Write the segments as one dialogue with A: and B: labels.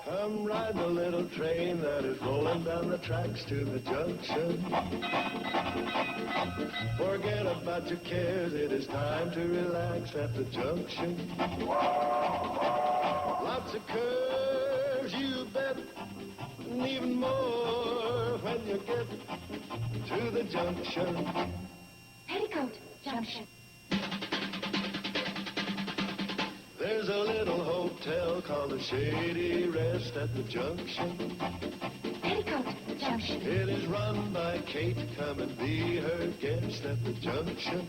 A: Come ride the little train that is rolling down the tracks to the junction. Forget about your cares, it is time to relax at the junction. Lots of curves, you bet, and even more when you get to the junction.
B: Petticoat Junction.
A: There's a little hotel called the Shady Rest at the junction.
B: Petticoat Junction.
A: It is run by Kate. Come and be her guest at the junction.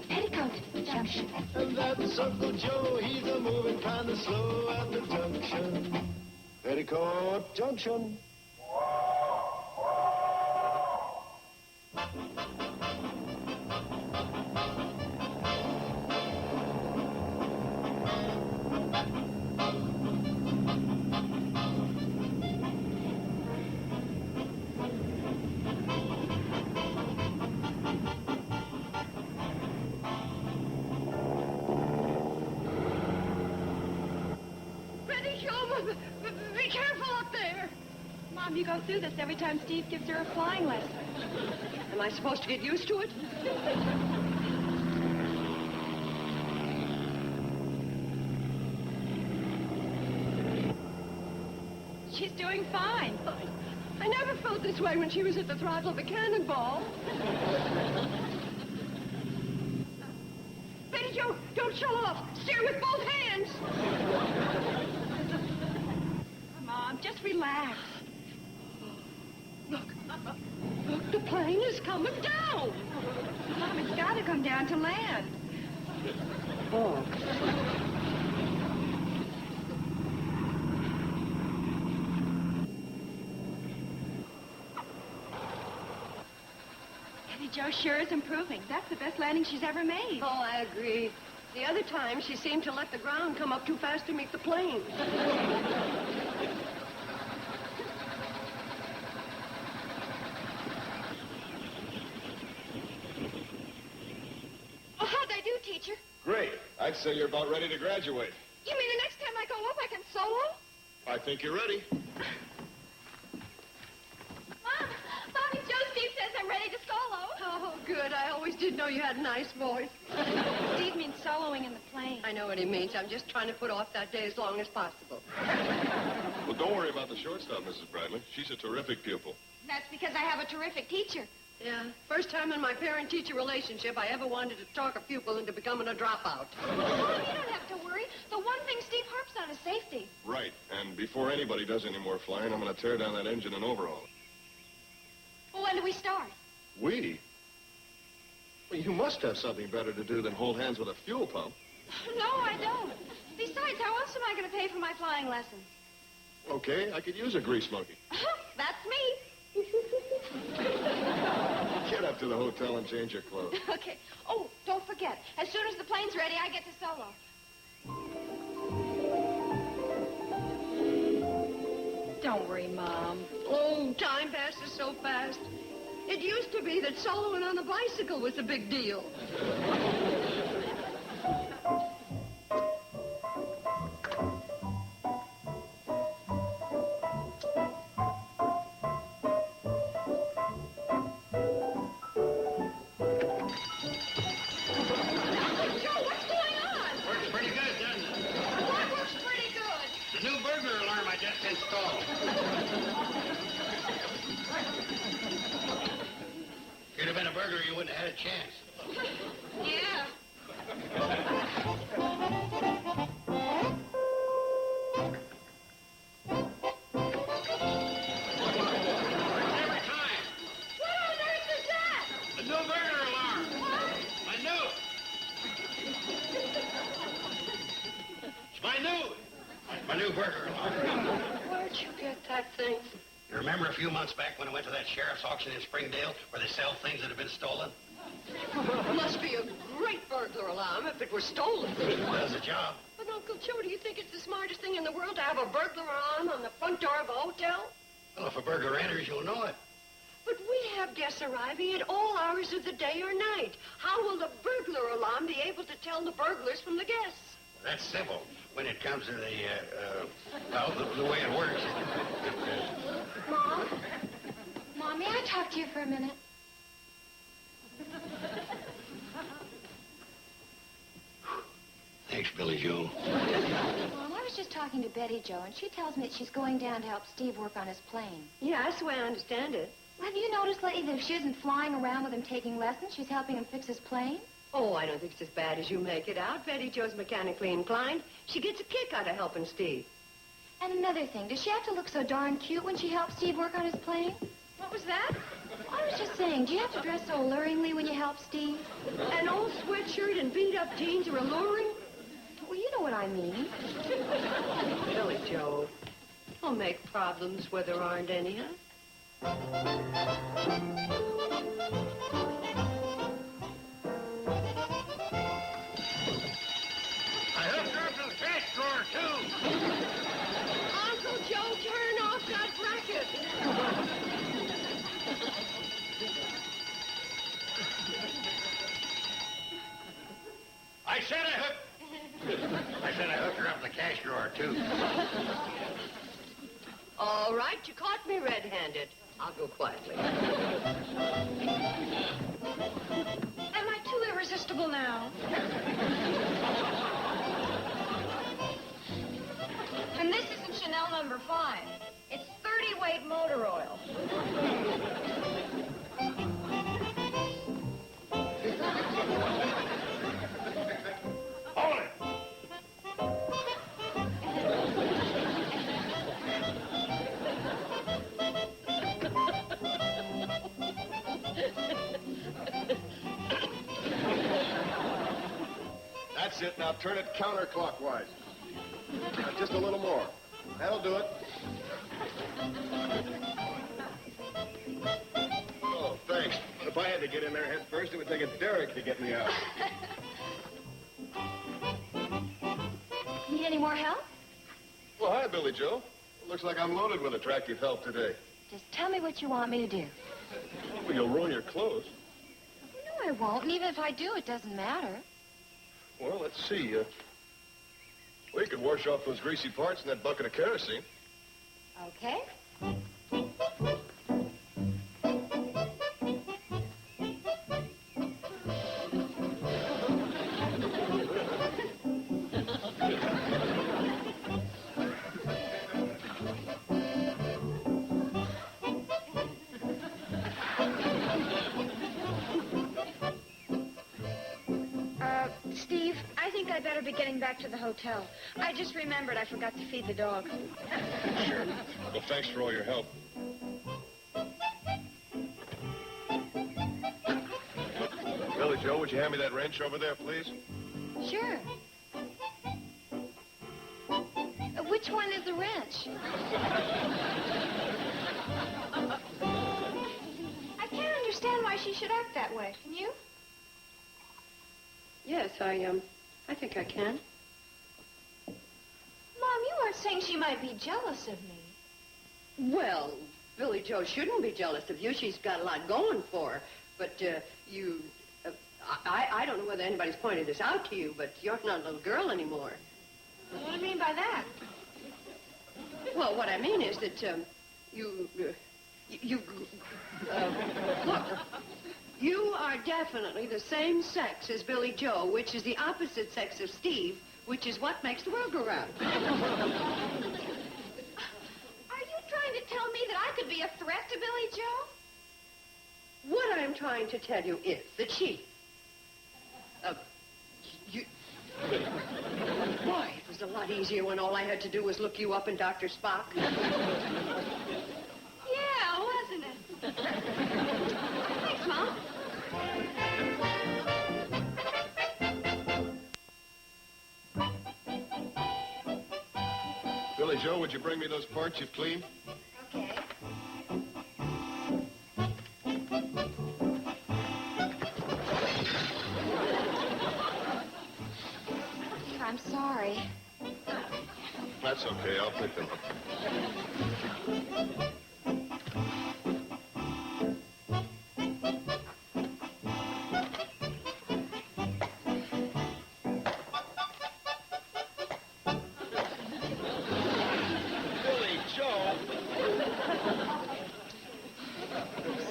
B: Petticoat Junction.
A: And that's Uncle Joe. He's a moving kind of slow at the junction. Petticoat Junction.
C: Be careful up there.
D: Mom, you go through this every time Steve gives her a flying lesson.
C: Am I supposed to get used to it?
D: She's doing fine.
C: I never felt this way when she was at the throttle of a cannonball. Betty Jo, don't show off. Steer with both hands.
D: Mom, just relax.
C: Look, the plane is coming down.
D: Mom, it's got to come down to land.
C: Oh.
D: Betty Jo sure is improving. That's the best landing she's ever made.
C: Oh, I agree. The other time, she seemed to let the ground come up too fast to meet the plane.
B: Oh, how'd I do, teacher?
E: Great. I'd say you're about ready to graduate.
B: You mean the next time I go up, I can solo?
E: I think you're ready.
B: Mom, Bobbie Jo, Steve says I'm ready to solo.
C: Oh, good. I always did know you had a nice voice.
D: Steve means soloing in the plane.
C: I know what he means. I'm just trying to put off that day as long as possible.
E: Well, don't worry about the shortstop, Mrs. Bradley. She's a terrific pupil.
B: That's because I have a terrific teacher.
C: Yeah, first time in my parent-teacher relationship I ever wanted to talk a pupil into becoming a dropout.
B: Oh, you don't have to worry. The one thing Steve harps on is safety.
E: Right. And before anybody does any more flying, I'm going to tear down that engine and overhaul it.
B: Well, when do we start?
E: We? Well, you must have something better to do than hold hands with a fuel pump.
B: No, I don't. Besides, how else am I going to pay for my flying lessons?
E: Okay, I could use a grease monkey.
B: That's me.
E: Get up to the hotel and change your clothes.
B: Okay. Oh, don't forget. As soon as the plane's ready, I get to solo.
D: Don't worry, Mom.
C: Oh, time passes so fast. It used to be that soloing on a bicycle was a big deal.
F: If you'd have been a burglar, you wouldn't have had a chance.
B: Yeah.
F: Every time.
B: What on earth is that?
F: The new burglar alarm. My new. It's my new burglar alarm.
C: Where'd you get that thing?
F: You remember a few months back when I went to that sheriff's auction in Springdale where they sell things that have been stolen?
C: Must be a great burglar alarm if it were stolen.
F: It does the job.
C: But, Uncle Joe, do you think it's the smartest thing in the world to have a burglar alarm on the front door of a hotel?
F: Well, if a burglar enters, you'll know it.
C: But we have guests arriving at all hours of the day or night. How will the burglar alarm be able to tell the burglars from the guests?
F: That's simple. When it comes to the way
D: a minute?
F: Thanks, Billie Jo.
D: Well, I was just talking to Betty Jo, and she tells me that she's going down to help Steve work on his plane.
C: Yeah, that's the way I understand it.
D: Well, have you noticed lately that if she isn't flying around with him taking lessons, she's helping him fix his plane?
C: Oh, I don't think it's as bad as you make it out. Betty Jo's mechanically inclined. She gets a kick out of helping Steve.
D: And another thing, does she have to look so darn cute when she helps Steve work on his plane?
B: What was that?
D: I was just saying, do you have to dress so alluringly when you help Steve?
C: An old sweatshirt and beat-up jeans are alluring?
D: Well, you know what I mean.
C: Billie Jo, don't make problems where there aren't any, huh?
F: I hooked her up to the cash drawer, too.
C: Uncle Joe, turn off that racket.
F: I said I hooked her up in the cash drawer, too.
C: All right, you caught me red-handed. I'll go quietly.
B: Am I too irresistible now? And this isn't Chanel number 5. It's 30-weight motor oil.
F: Hold it!
E: That's it. Now turn it counterclockwise. Just a little more. That'll do it. Oh, thanks. If I had to get in there head first, it would take a derrick to get me out.
D: Need any more help?
E: Well, hi, Billie Jo. Looks like I'm loaded with attractive help today.
D: Just tell me what you want me to do.
E: Well, you'll ruin your clothes.
D: No, I won't. And even if I do, it doesn't matter.
E: Well, let's see. We could wash off those greasy parts in that bucket of kerosene.
D: Okay.
B: Steve, I think I'd better be getting back to the hotel. I just remembered I forgot to feed the dog.
E: Sure. Well, thanks for all your help. Billie Jo, would you hand me that wrench over there, please?
D: Sure. Which one is the wrench?
B: I can't understand why she should act that way. Can you?
C: Yes, I think I can.
B: Mom, you weren't saying she might be jealous of me.
C: Well, Billie Jo shouldn't be jealous of you. She's got a lot going for her. But I don't know whether anybody's pointed this out to you, but you're not a little girl anymore.
B: What do you mean by that?
C: Well, what I mean is that, look, you are definitely the same sex as Billie Jo, which is the opposite sex of Steve, which is what makes the world go round.
B: Are you trying to tell me that I could be a threat to Billie Jo?
C: What I'm trying to tell you is that she... Boy, it was a lot easier when all I had to do was look you up in Dr. Spock.
B: Yeah, wasn't it? Thanks, Mom.
E: Billie Jo, would you bring me those parts you've cleaned?
B: Okay.
D: I'm sorry.
E: That's okay. I'll pick them up.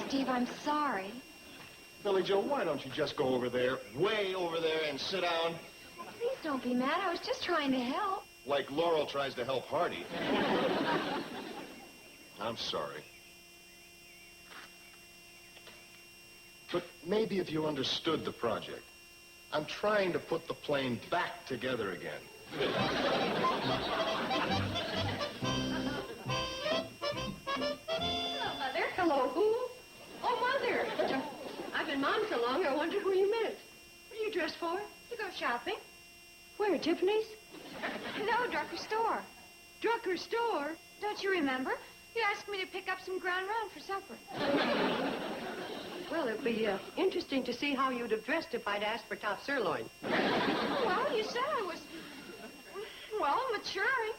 D: Steve, I'm sorry.
E: Billie Jo, why don't you just go over there, way over there, and sit down?
D: Please don't be mad. I was just trying to help.
E: Like Laurel tries to help Hardy. I'm sorry. But maybe if you understood the project. I'm trying to put the plane back together again.
C: Hello, Mother. Hello, who? Oh, Mother. I've been Mom so long, I wondered who you meant. What are you dressed for?
B: To go shopping?
C: Where, Tiffany's?
B: No, Drucker store.
C: Drucker store?
B: Don't you remember? You asked me to pick up some ground round for supper.
C: Well, it'd be interesting to see how you'd have dressed if I'd asked for top sirloin.
B: Well, you said I was, well, maturing.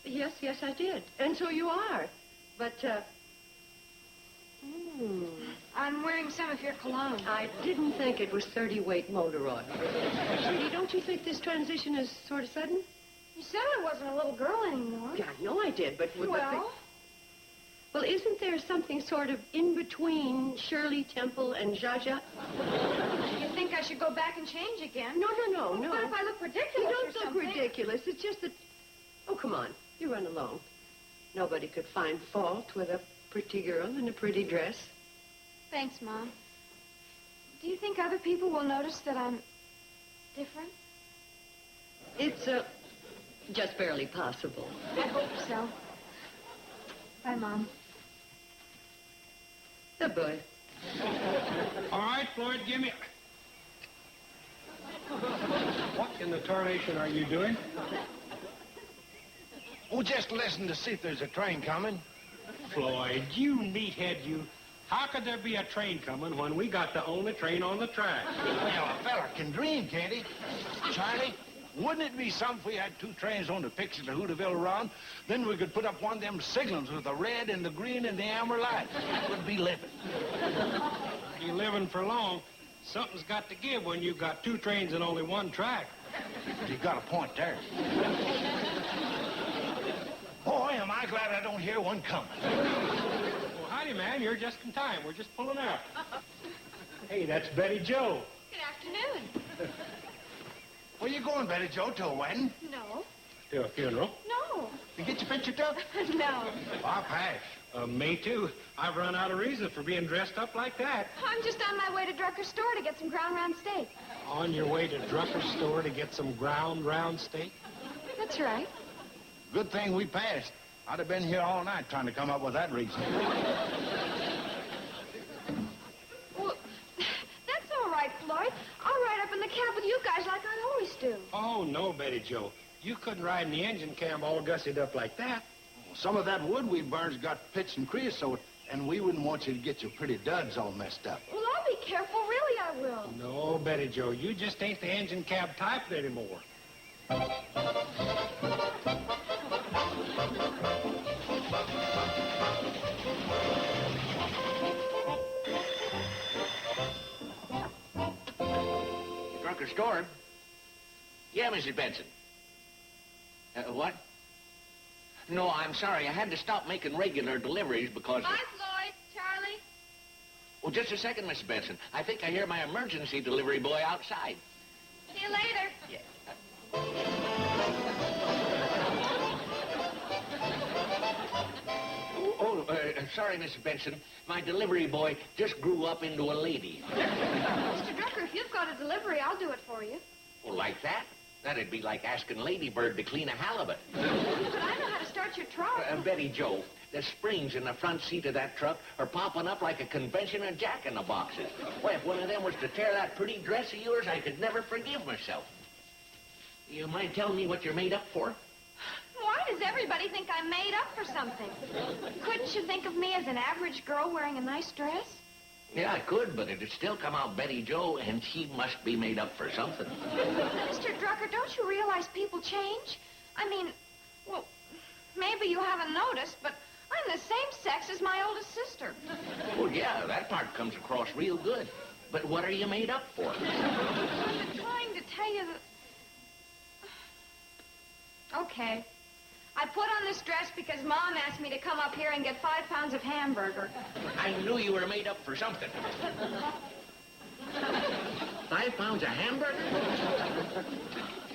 C: Yes, I did. And so you are. But,
B: I'm wearing some of your cologne.
C: I didn't think it was 30-weight motor oil. Sweetie, don't you think this transition is sort of sudden?
B: You said I wasn't a little girl anymore.
C: Yeah, I know I did, but...
B: Well?
C: Well, isn't there something sort of in between Shirley Temple and Zsa Zsa?
B: You think I should go back and change again?
C: No.
B: But if I look ridiculous
C: You
B: or
C: don't look
B: something...
C: ridiculous. It's just that... Oh, come on. You run alone. Nobody could find fault with a pretty girl in a pretty dress.
B: Thanks, Mom. Do you think other people will notice that I'm different?
C: It's, just barely possible.
B: I hope so. Bye, Mom.
C: Good boy.
G: All right, Floyd, give me... What in the tarnation are you doing?
F: Oh, just listen to see if there's a train coming.
G: Floyd, you meathead, you. How could there be a train coming when we got the only train on the track?
F: Well, a fella can dream, can't he? Charlie, wouldn't it be something if we had two trains on the picture to Hooterville run? Then we could put up one of them signals with the red and the green and the amber light. That would be living.
G: You living for long. Something's got to give when you've got two trains and only one track.
F: You got a point there. Boy, am I glad I don't hear one coming.
G: Well, howdy, man. You're just in time. We're just pulling out. Hey, that's Betty Jo.
B: Good afternoon.
F: Where you going, Betty Jo, to a wedding?
B: No.
G: To a funeral.
B: No.
F: You get your picture took?
B: No.
F: I'll pass.
G: Me too. I've run out of reason for being dressed up like that.
B: I'm just on my way to Drucker's store to get some ground round steak.
G: On your way to Drucker's store to get some ground round steak?
B: That's right.
F: Good thing we passed. I'd have been here all night trying to come up with that reason.
B: Well, that's all right, Floyd. I'll ride up in the cab with you guys like I always do.
G: Oh, no, Betty Jo. You couldn't ride in the engine cab all gussied up like that.
F: Some of that wood we burned's got pitch and creosote, and we wouldn't want you to get your pretty duds all messed up.
B: Well, I'll be careful. Really, I will.
G: No, Betty Jo, you just ain't the engine cab type anymore.
H: Drucker store? Yeah, Mrs. Benson. What? No, I'm sorry. I had to stop making regular deliveries because...
B: Bye, Floyd. Charlie.
H: Oh, just a second, Mrs. Benson. I think I hear my emergency delivery boy outside.
B: See you later.
H: Yeah. Sorry, Mrs. Benson. My delivery boy just grew up into a lady.
B: Mr. Drucker, if you've got a delivery, I'll do it for you.
H: Oh, like that? That'd be like asking Ladybird to clean a halibut.
B: But I know how to start your truck.
H: Betty Jo, the springs in the front seat of that truck are popping up like a convention of jack-in-the-boxes. Why, if one of them was to tear that pretty dress of yours, I could never forgive myself. You mind telling me what you're made up for?
B: Why does everybody think I'm made up for something? Couldn't you think of me as an average girl wearing a nice dress?
H: Yeah, I could, but it'd still come out Betty Jo, and she must be made up for something.
B: Mr. Drucker, don't you realize people change? I mean, well, maybe you haven't noticed, but I'm the same sex as my oldest sister.
H: Oh, yeah, that part comes across real good. But what are you made up for?
B: I'm trying to tell you that... Okay. I put on this dress because Mom asked me to come up here and get 5 pounds of hamburger.
H: I knew you were made up for something. 5 pounds of hamburger?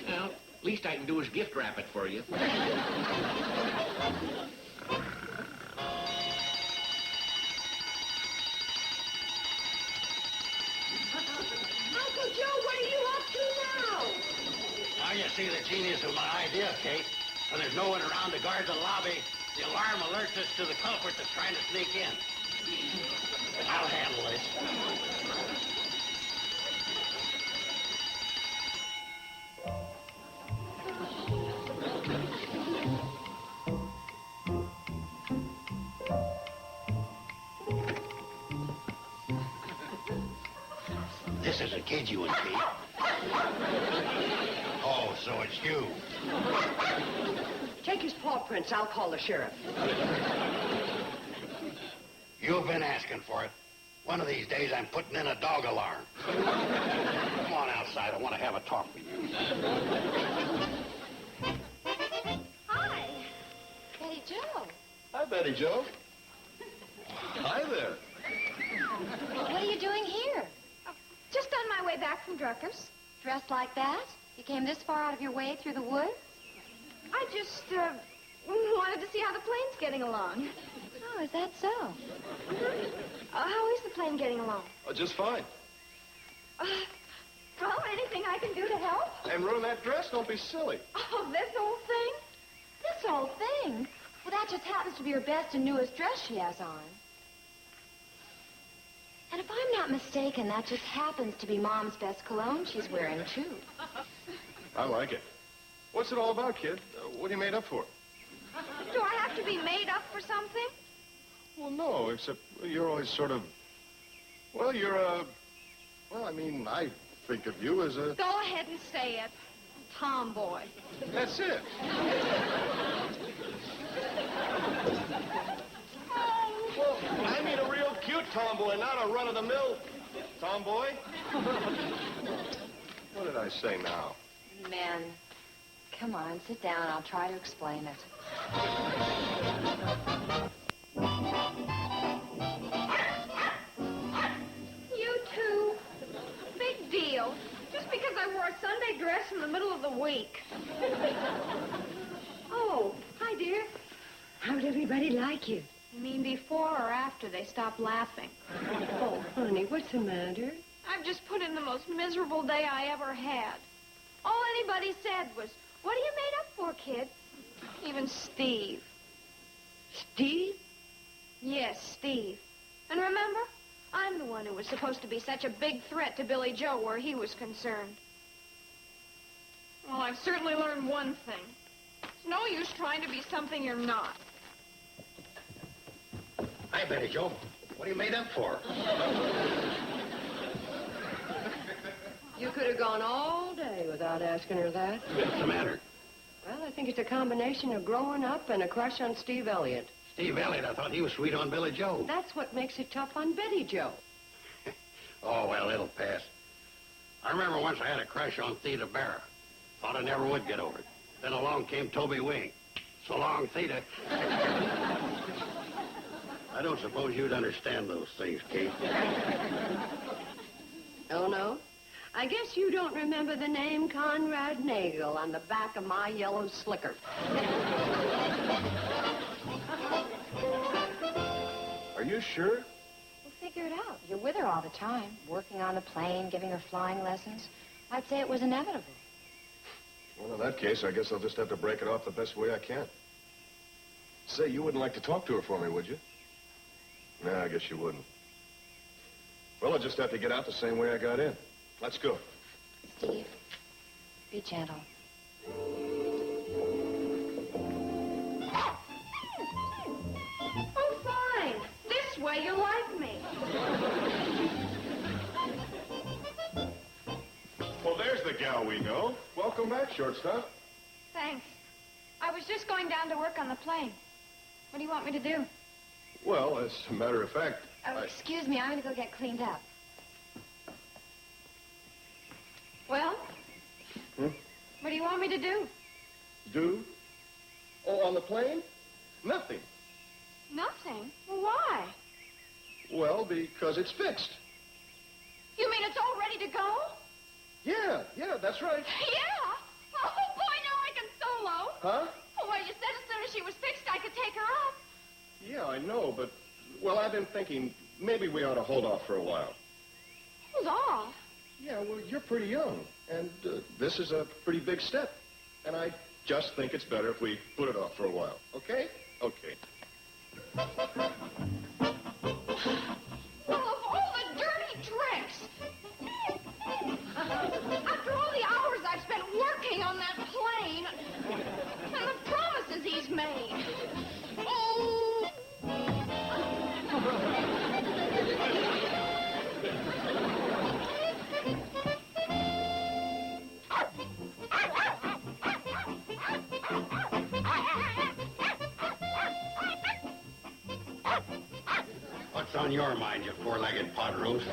H: Well, least I can do is gift wrap it for you.
C: Uncle Joe, what are you up to now?
I: Now you see the genius of my idea, Kate. When there's no one around to guard the lobby, the alarm alerts us to the culprit that's trying to sneak in. I'll handle this. This is a kid, you and Pete. Oh, so it's you.
C: Take his paw prints. I'll call the sheriff.
I: You've been asking for it. One of these days, I'm putting in a dog alarm. Come on outside. I want to have a talk with you.
D: Hi. Betty Jo.
E: Hi, Betty Jo. Hi there.
D: What are you doing here?
B: Just on my way back from Drucker's.
D: Dressed like that? You came this far out of your way through the woods?
B: I just, wanted to see how the plane's getting along.
D: Oh, is that so?
B: How is the plane getting along?
E: Oh, just fine.
B: Well, anything I can do to help?
E: And ruin that dress? Don't be silly.
B: Oh, this whole thing?
D: This whole thing? Well, that just happens to be her best and newest dress she has on. And if I'm not mistaken, that just happens to be Mom's best cologne she's wearing, too.
E: I like it. What's it all about, kid? What are you made up for?
B: Do I have to be made up for something?
E: Well, no, except you're always sort of... Well, you're well, I mean, I think of you as a...
B: Go ahead and say it. Tomboy.
E: That's it. Well, I mean a real cute tomboy, not a run-of-the-mill tomboy. What did I say now?
D: Men. Come on, sit down. I'll try to explain it.
B: You two. Big deal. Just because I wore a Sunday dress in the middle of the week.
C: Oh, hi, dear. How'd everybody like you?
B: You mean before or after they stopped laughing?
C: Oh, honey, what's the matter?
B: I've just put in the most miserable day I ever had. All anybody said was, "What are you made up for, kid?" Even Steve.
C: Steve?
B: Yes, Steve. And remember, I'm the one who was supposed to be such a big threat to Billie Jo where he was concerned. Well, I've certainly learned one thing. It's no use trying to be something you're not.
I: Hi, Betty Jo. What are you made up for?
C: You could have gone all day without asking her that.
I: What's the matter?
C: Well, I think it's a combination of growing up and a crush on Steve Elliott.
I: Steve Elliott, I thought he was sweet on Billie Jo.
C: That's what makes it tough on Betty Jo.
I: Oh, well, it'll pass. I remember once I had a crush on Theta Barra. Thought I never would get over it. Then along came Toby Wing. So long, Theta. I don't suppose you'd understand those things, Kate.
C: Oh, no? I guess you don't remember the name Conrad Nagel on the back of my yellow slicker.
E: Are you sure?
D: Well, figure it out. You're with her all the time, working on the plane, giving her flying lessons. I'd say it was inevitable.
E: Well, in that case, I guess I'll just have to break it off the best way I can. Say, you wouldn't like to talk to her for me, would you? No, I guess you wouldn't. Well, I'll just have to get out the same way I got in. Let's go.
D: Steve, be gentle.
B: Oh, fine. This way you like me.
E: Well, there's the gal we know. Welcome back, shortstop.
B: Thanks. I was just going down to work on the plane. What do you want me to do?
E: Well, as a matter of fact,
D: Excuse me, I'm going to go get cleaned up.
B: Well? What do you want me to do?
E: Do? Oh, on the plane? Nothing.
B: Nothing? Why?
E: Well, because it's fixed.
B: You mean it's all ready to go?
E: Yeah, that's right.
B: Yeah. Oh, boy, now I can solo.
E: Huh?
B: Oh, well, you said as soon as she was fixed, I could take her up.
E: Yeah, I know, but, well, I've been thinking maybe we ought to hold off for a while.
B: Hold off?
E: Yeah, well, you're pretty young, and this is a pretty big step. And I just think it's better if we put it off for a while, okay? Okay.
B: Well, of all the dirty tricks! After all the hours I've spent working on that plane, and the promises he's made. Oh!
I: What's on your mind, you four-legged pot roast?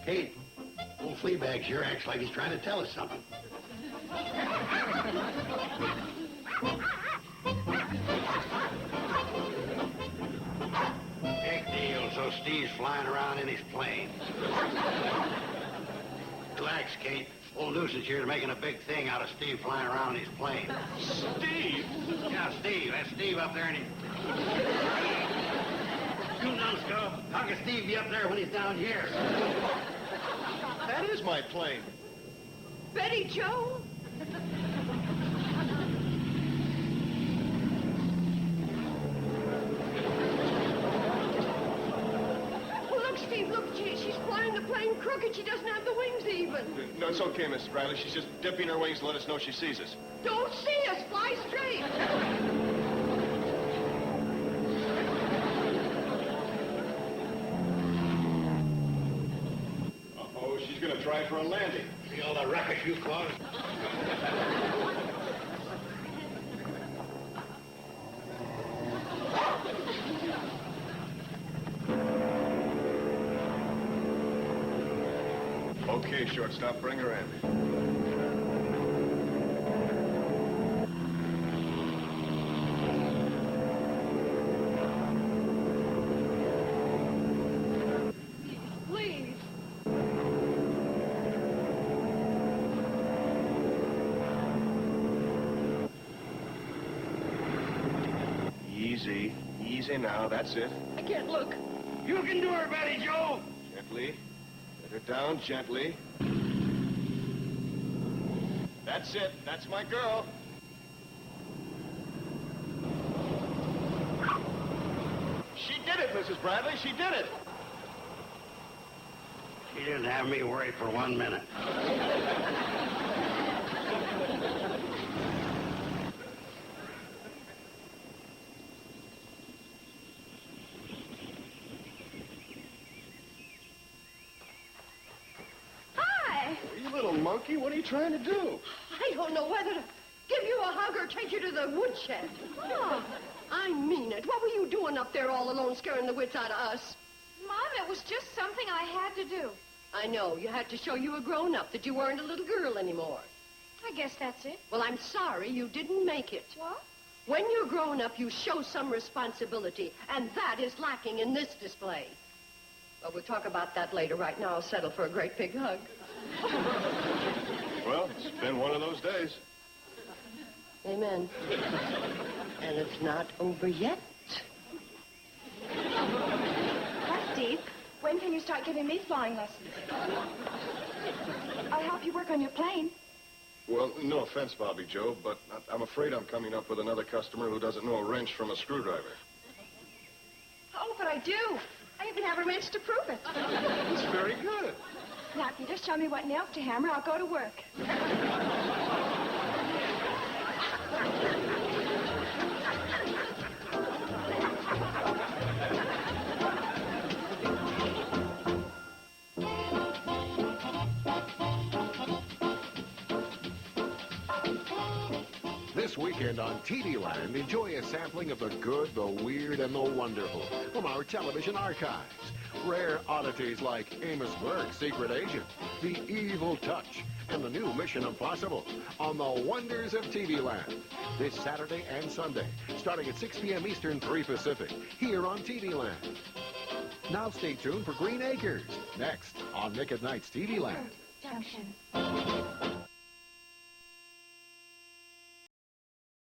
I: Kate, old Fleabag here acts like he's trying to tell us something. Big deal, so Steve's flying around in his plane. Relax, Kate. Old Nuisance here's making a big thing out of Steve flying around in his plane.
E: Steve?
I: Yeah, Steve. That's Steve up there in his... You numbskull. How can Steve be up there when he's down here?
E: That is my plane.
C: Betty Jo? Well, look, Steve, look. She's flying the plane crooked. She doesn't have the wings even.
E: No, it's okay, Mrs. Riley. She's just dipping her wings to let us know she sees us.
C: Don't see us. Fly straight.
E: Uh-oh, she's going to try for a landing.
I: See all the ruckus you caused?
E: Okay, shortstop, bring her in.
C: Please.
E: Easy now, that's it.
C: I can't look.
I: You can do her, Betty Jo.
E: Gently. Let her down gently. That's it. That's my girl. She did it, Mrs. Bradley. She did it.
I: She didn't have me worried for 1 minute.
B: Hi!
E: You little monkey, what are you trying to do?
C: I don't know whether to give you a hug or take you to the woodshed.
B: Oh,
C: I mean it. What were you doing up there all alone scaring the wits out of us?
B: Mom, it was just something I had to do.
C: I know. You had to show you were grown-up, that you weren't a little girl anymore.
B: I guess that's it.
C: Well, I'm sorry you didn't make it.
B: What?
C: When you're grown up, you show some responsibility, and that is lacking in this display. Well, we'll talk about that later. Right now, I'll settle for a great big hug.
E: Well, it's been one of those days.
C: Amen. And it's not over yet.
D: Hi, Steve. When can you start giving me flying lessons? I'll help you work on your plane.
E: Well, no offense, Bobbie Jo, but I'm afraid I'm coming up with another customer who doesn't know a wrench from a screwdriver.
D: Oh, but I do. I even have a wrench to prove it.
E: It's very good.
D: Now, if you just show me what nails to hammer, I'll go to work.
J: This This weekend on TV Land, enjoy a sampling of the good, the weird, and the wonderful from our television archives. Rare oddities like Amos Burke's Secret Agent, The Evil Touch, and the new Mission Impossible on the Wonders of TV Land. This Saturday and Sunday, starting at 6 p.m. Eastern, 3 Pacific, here on TV Land. Now stay tuned for Green Acres, next on Nick at Night's TV Land.
B: Junction.